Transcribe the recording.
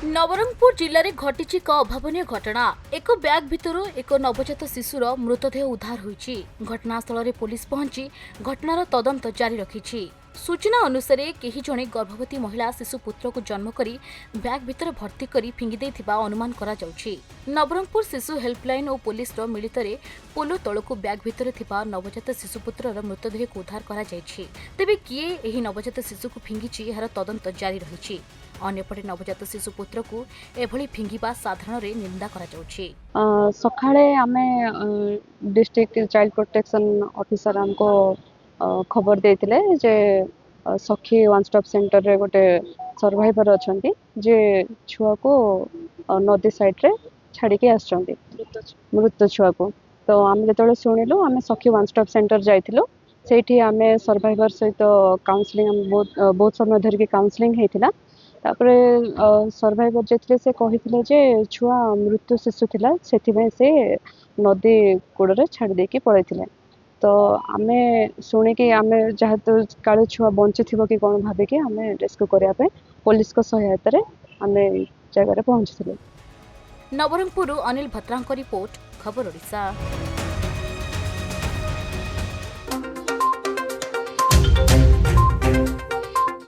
नवरंगपुर जिले में घटी एक अभावन घटना। एक बैग भितर एक नवजात शिशुर मृतदेह उद्धार होईछि। घटनास्थल में पुलिस पहुंची घटनार तदंत जारी रखिछि। सूचना अनुसार केही जणे गर्भवती महिला शिशुपुत्र को जन्म करी बैग भितर भर्ती करी फिंगी देथिबा अनुमान करा जाउछि। नवरंगपुर शिशु हेल्पलाइन और पुलिस मिलित पोलो तलकू बैग भितर थिबा नवजात शिशुपुत्र मृतदेह को उद्धार करा जाइछि। तेबे किए एही नवजात शिशु को फिंगिछि एहार तदंत जारी रहिछि। अन्यपटे नवजात शिशुपुत्र को एभली फिंगिबा साधारण रे निंदा करा जाउछि। सकाळे आमे डिस्ट्रिक्ट चाइल्ड प्रोटेक्शन ऑफिसर हमको खबर देते जे सखी वन स्टॉप सेंटर रे गोटे सर्वाइवर अच्छा जे छुआ को नदी साइड रे छाड़ी के आछंती मृत छुआ को। तो आम जो शुणिलु आम सखी वन स्टॉप सेंटर जाइलु से आम सर्वाइवर सहित काउंसलिंग बहुत समय धरिकी काउंसलिंग होता। तापरे सर्वाइवर जे से कही जे छुआ मृत्यु शिशु थिला से नदी कूड़े छाड़ी देकी पड़े। तो आमे शुणिकी आमे जहाँ तो काले छुआ बंची थी कि कौन भाविकी आमे रेस्क्यू करने पुलिस को सहायता आमे जगह पहुंची। नवरंगपुर अनिल भत्रा रिपोर्ट खबर ओडिशा।